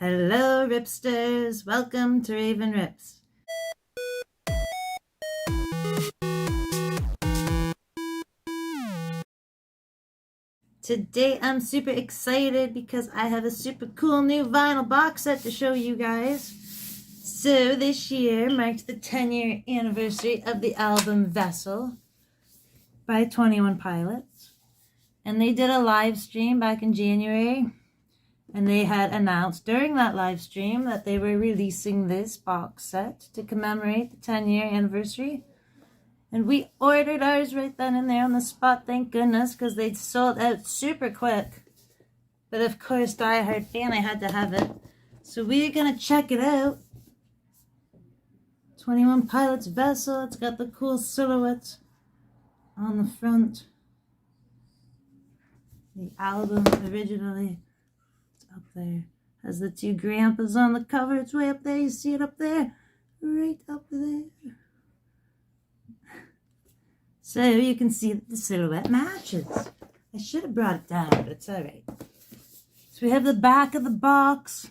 Hello, Ripsters. Welcome to Raven Rips. Today I'm super excited because I have a super cool new vinyl box set to show you guys. So this year marked the 10-year anniversary of the album Vessel by 21 Pilots. And they did a live stream back in January. And they had announced during that live stream that they were releasing this box set to commemorate the 10-year anniversary. And we ordered ours right then and there on the spot, thank goodness, because they'd sold out super quick. But of course, diehard fan, I had to have it. So we're going to check it out. 21 Pilots Vessel. It's got the cool silhouettes on the front. The album originally, it's up there. Has the two grandpas on the cover. It's way up there. You see it up there? Right up there. So you can see that the silhouette matches. I should have brought it down, but it's all right. So we have the back of the box.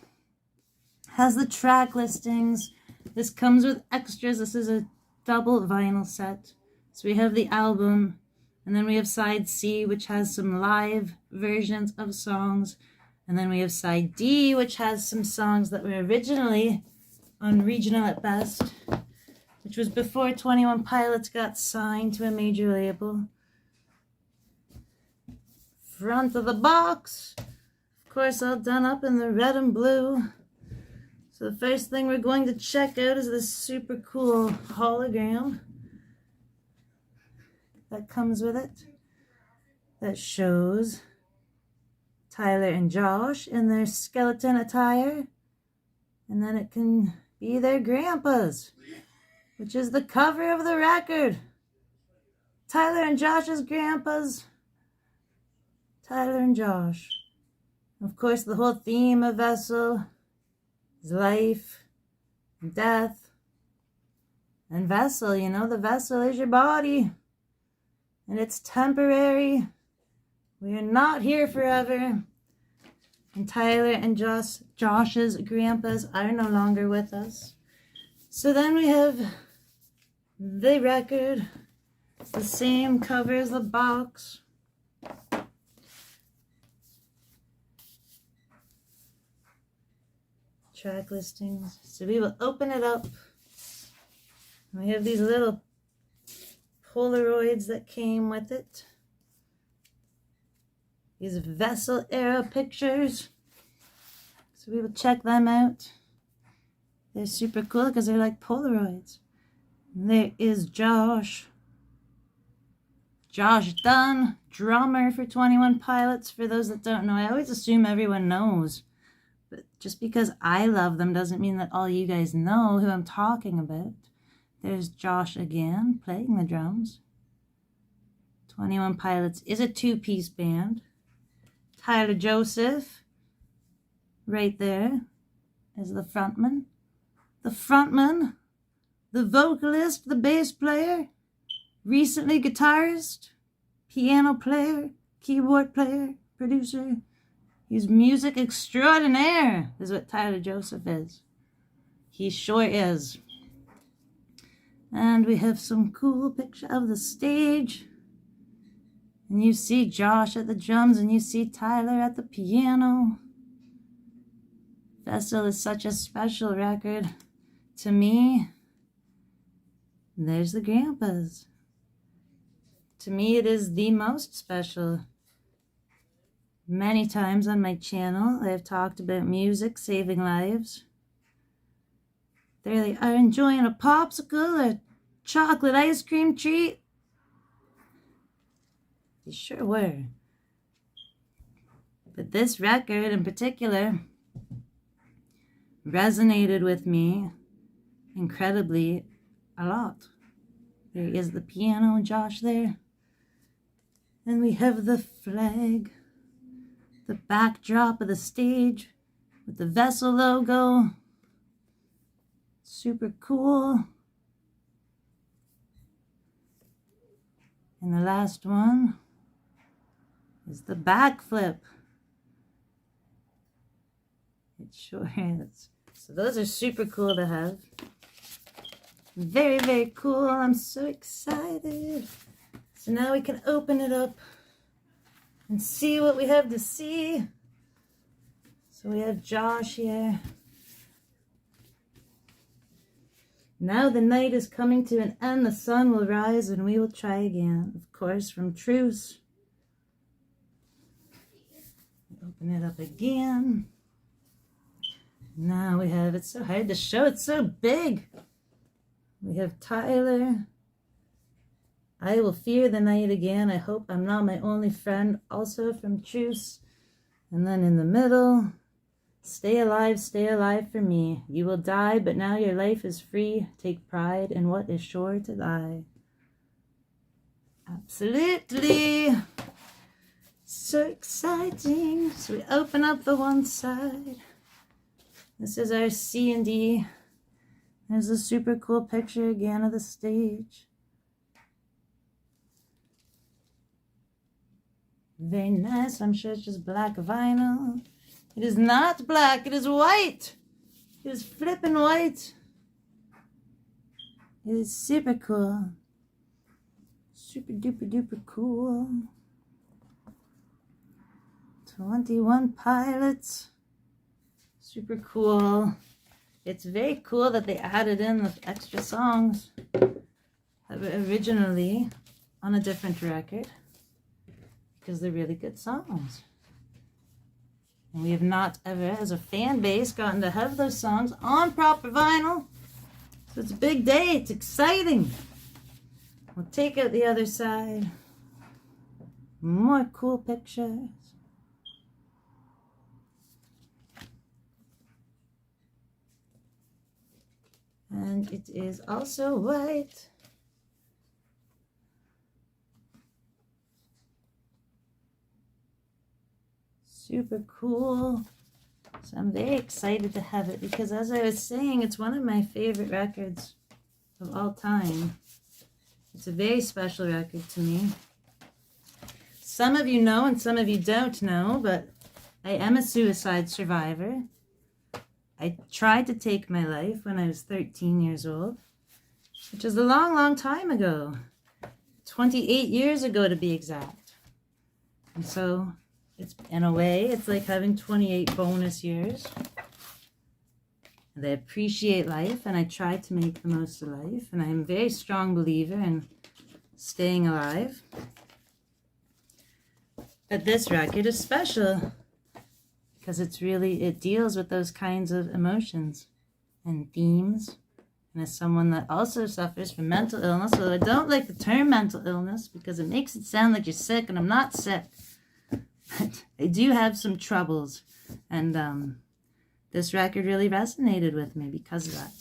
Has the track listings. This comes with extras. This is a double vinyl set. So we have the album, and then we have side C, which has some live versions of songs. And then we have side D, which has some songs that were originally on Regional at Best, which was before 21 Pilots got signed to a major label. Front of the box, of course, all done up in the red and blue. So the first thing we're going to check out is this super cool hologram that comes with it, that shows Tyler and Josh in their skeleton attire. And then it can be their grandpas, which is the cover of the record. Tyler and Josh's grandpas. Tyler and Josh. Of course, the whole theme of Vessel is life, death, and vessel. You know, the vessel is your body, and it's temporary. We are not here forever. And Tyler and Josh's grandpas are no longer with us. So then we have the record, the same cover as the box. Track listings. So we will open it up. We have these little Polaroids that came with it. These Vessel era pictures. So we will check them out. They're super cool because they're like Polaroids. And there is Josh. Josh Dunn, drummer for 21 Pilots. For those that don't know, I always assume everyone knows. But just because I love them doesn't mean that all you guys know who I'm talking about. There's Josh again, playing the drums. 21 Pilots is a two-piece band. Tyler Joseph, right there, is the frontman. The frontman, the vocalist, the bass player, recently guitarist, piano player, keyboard player, producer. He's music extraordinaire, is what Tyler Joseph is. He sure is. And we have some cool picture of the stage. And you see Josh at the drums, and you see Tyler at the piano. Vessel is such a special record to me. There's the grandpas. To me, it is the most special. Many times on my channel, I have talked about music saving lives. There they are enjoying a popsicle, a chocolate ice cream treat. They sure were. But this record in particular resonated with me incredibly a lot. There is the piano, Josh there. And we have the flag, the backdrop of the stage with the Vessel logo. Super cool. And the last one is the backflip. It It sure is. So those are super cool to have. Very, very cool. I'm so excited. So now we can open it up and see what we have to see. So we have Josh here. Now the night is coming to an end. The sun will rise and we will try again. Of course, from Truce. Open it up again. Now we have, it's so hard to show, it's so big. We have Tyler. I will fear the night again. I hope I'm not my only friend. Also from Truce. And then in the middle, stay alive for me. You will die, but now your life is free. Take pride in what is sure to die. Absolutely. So exciting. So we open up the one side. This is our C and D. There's a super cool picture again of the stage. Very nice. I'm sure it's just black vinyl. It is not black. It is white. It is flippin' white. It is super cool. Super duper duper cool. 21 Pilots. Super cool. It's very cool that they added in the extra songs that were originally on a different record, because they're really good songs. And we have not ever, as a fan base, gotten to have those songs on proper vinyl. So it's a big day. It's exciting. We'll take out the other side. More cool pictures. And it is also white. Super cool. So I'm very excited to have it because, as I was saying, it's one of my favorite records of all time. It's a very special record to me. Some of you know and some of you don't know, but I am a suicide survivor. I tried to take my life when I was 13 years old, which is a long, long time ago. 28 years ago to be exact. And so it's, in a way, it's like having 28 bonus years. And I appreciate life and I try to make the most of life. And I'm a very strong believer in staying alive. But this record is special because it deals with those kinds of emotions and themes. And as someone that also suffers from mental illness, although I don't like the term mental illness because it makes it sound like you're sick, and I'm not sick. But I do have some troubles. And this record really resonated with me because of that.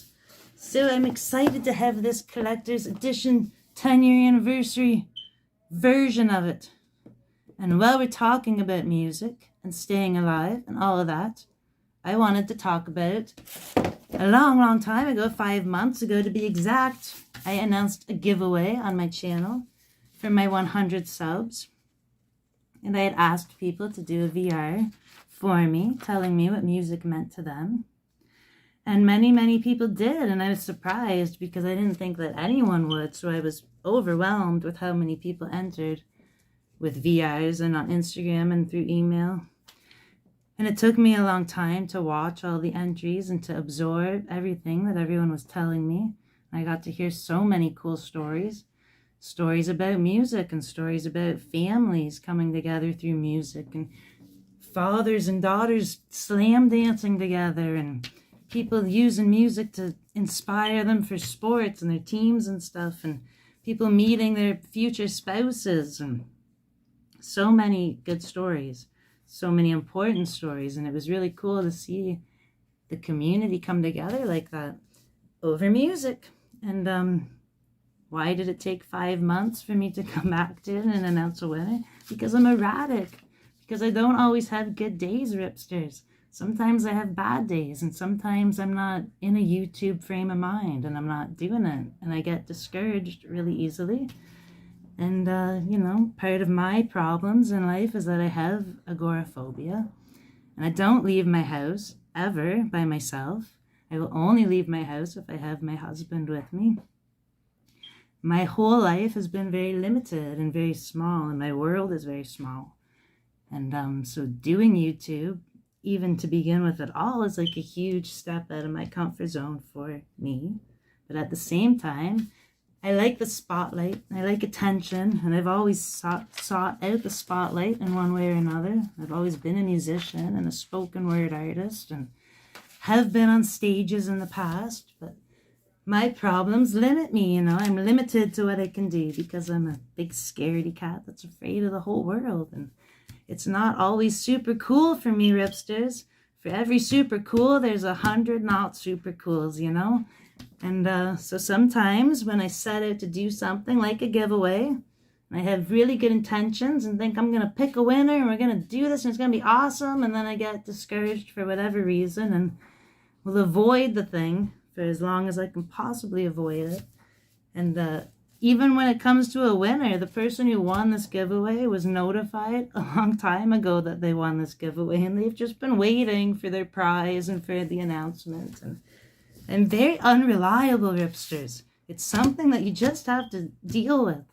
So I'm excited to have this collector's edition 10-year anniversary version of it. And while we're talking about music and staying alive and all of that, I wanted to talk about a long, long time ago, 5 months ago to be exact, I announced a giveaway on my channel for my 100 subs. And I had asked people to do a VR for me, telling me what music meant to them. And many, many people did, and I was surprised because I didn't think that anyone would, so I was overwhelmed with how many people entered with VRs and on Instagram and through email. And it took me a long time to watch all the entries and to absorb everything that everyone was telling me. I got to hear so many cool stories. Stories about music and stories about families coming together through music and fathers and daughters slam dancing together and people using music to inspire them for sports and their teams and stuff, and people meeting their future spouses, and so many good stories, so many important stories. And it was really cool to see the community come together like that over music. And why did it take 5 months for me to come back to it and announce a winner? Because I'm erratic. Because I don't always have good days, Ripsters. Sometimes I have bad days, and sometimes I'm not in a YouTube frame of mind, and I'm not doing it. And I get discouraged really easily. And, you know, part of my problems in life is that I have agoraphobia. And I don't leave my house ever by myself. I will only leave my house if I have my husband with me. My whole life has been very limited and very small, and my world is very small. And so doing YouTube, even to begin with at all, is like a huge step out of my comfort zone for me. But at the same time, I like the spotlight, I like attention, and I've always sought out the spotlight in one way or another. I've always been a musician and a spoken word artist, and have been on stages in the past, but my problems limit me, you know. I'm limited to what I can do because I'm a big scaredy cat that's afraid of the whole world. And it's not always super cool for me, Ripsters. For every super cool, there's 100 not super cools, you know. And so sometimes when I set out to do something like a giveaway, and I have really good intentions and think I'm going to pick a winner and we're going to do this and it's going to be awesome, and then I get discouraged for whatever reason and will avoid the thing for as long as I can possibly avoid it. And even when it comes to a winner, the person who won this giveaway was notified a long time ago that they won this giveaway, and they've just been waiting for their prize and for the announcement. And very unreliable, Ripsters. It's something that you just have to deal with.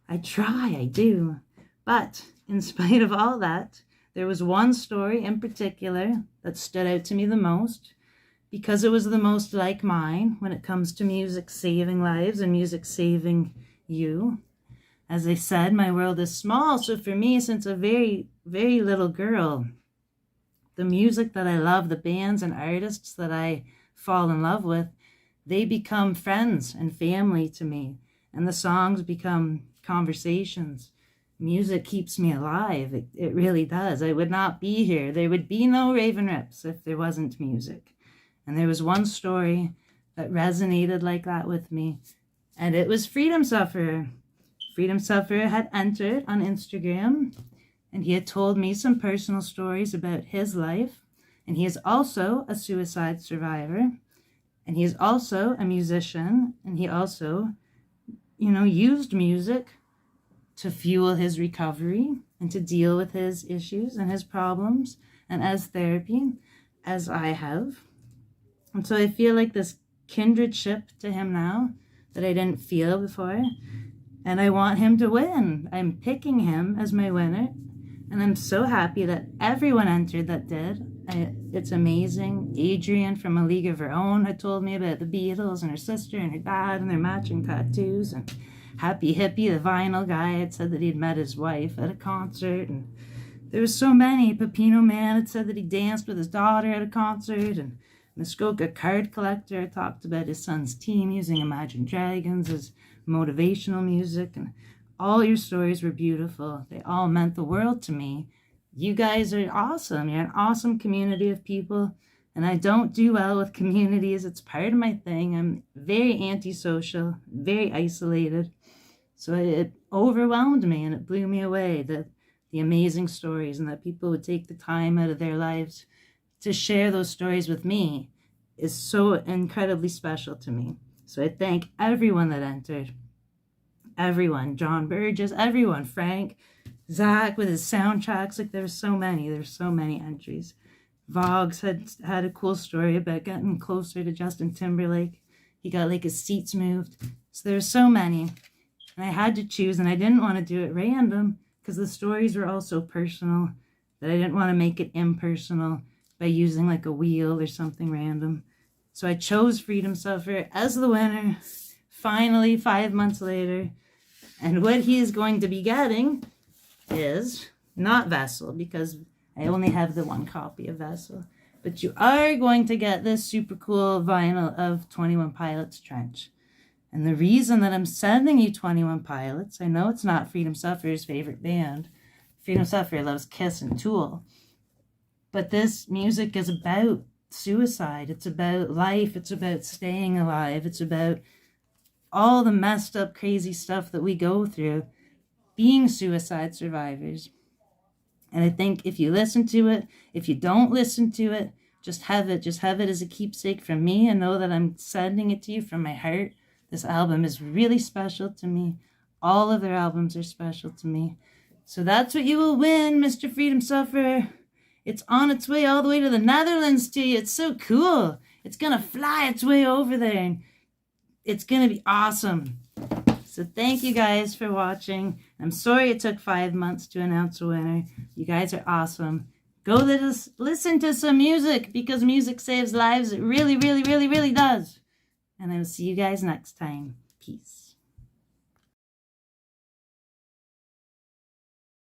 I try, I do. But in spite of all that, there was one story in particular that stood out to me the most, because it was the most like mine when it comes to music saving lives and music saving you. As I said, my world is small, so for me, since a very, very little girl, the music that I love, the bands and artists that I fall in love with, they become friends and family to me, and the songs become conversations. Music keeps me alive. It really does. I would not be here. There would be no Raven Rips if there wasn't music. And there was one story that resonated like that with me, and it was Freedom Sufferer. Freedom Sufferer had entered on Instagram, and he had told me some personal stories about his life, and he is also a suicide survivor, and he is also a musician, and he also, you know, used music to fuel his recovery and to deal with his issues and his problems, and as therapy, as I have. And so I feel like this kindredship to him now that I didn't feel before. And I want him to win. I'm picking him as my winner. And I'm so happy that everyone entered that did. It's amazing. Adrian from A League of Her Own had told me about the Beatles and her sister and her dad and their matching tattoos. And Happy Hippie, the vinyl guy, had said that he'd met his wife at a concert. And there was so many. Pepino Man had said that he danced with his daughter at a concert. And Muskoka Card Collector talked about his son's team using Imagine Dragons as motivational music, and all your stories were beautiful. They all meant the world to me. You guys are awesome. You're an awesome community of people, and I don't do well with communities. It's part of my thing. I'm very antisocial, very isolated. So it overwhelmed me, and it blew me away, the amazing stories, and that people would take the time out of their lives to share those stories with me is so incredibly special to me. So I thank everyone that entered. Everyone, John Burgess, everyone, Frank, Zach with his soundtracks. Like, there's so many entries. Vogs had a cool story about getting closer to Justin Timberlake. He got like his seats moved. So there's so many. And I had to choose, and I didn't want to do it random because the stories were all so personal that I didn't want to make it impersonal by using like a wheel or something random. So I chose Freedom Sufferer as the winner, finally, 5 months later. And what he is going to be getting is not Vessel, because I only have the one copy of Vessel. But you are going to get this super cool vinyl of 21 Pilots Trench. And the reason that I'm sending you 21 Pilots, I know it's not Freedom Sufferer's favorite band. Freedom Sufferer loves Kiss and Tool. But this music is about suicide. It's about life. It's about staying alive. It's about all the messed up, crazy stuff that we go through being suicide survivors. And I think if you listen to it, if you don't listen to it, just have it as a keepsake from me, and know that I'm sending it to you from my heart. This album is really special to me. All of their albums are special to me. So that's what you will win, Mr. Freedom Sufferer. It's on its way all the way to the Netherlands to you. It's so cool. It's going to fly its way over there, and it's going to be awesome. So thank you guys for watching. I'm sorry it took 5 months to announce a winner. You guys are awesome. Go listen to some music, because music saves lives. It really, really, really, really does. And I will see you guys next time. Peace.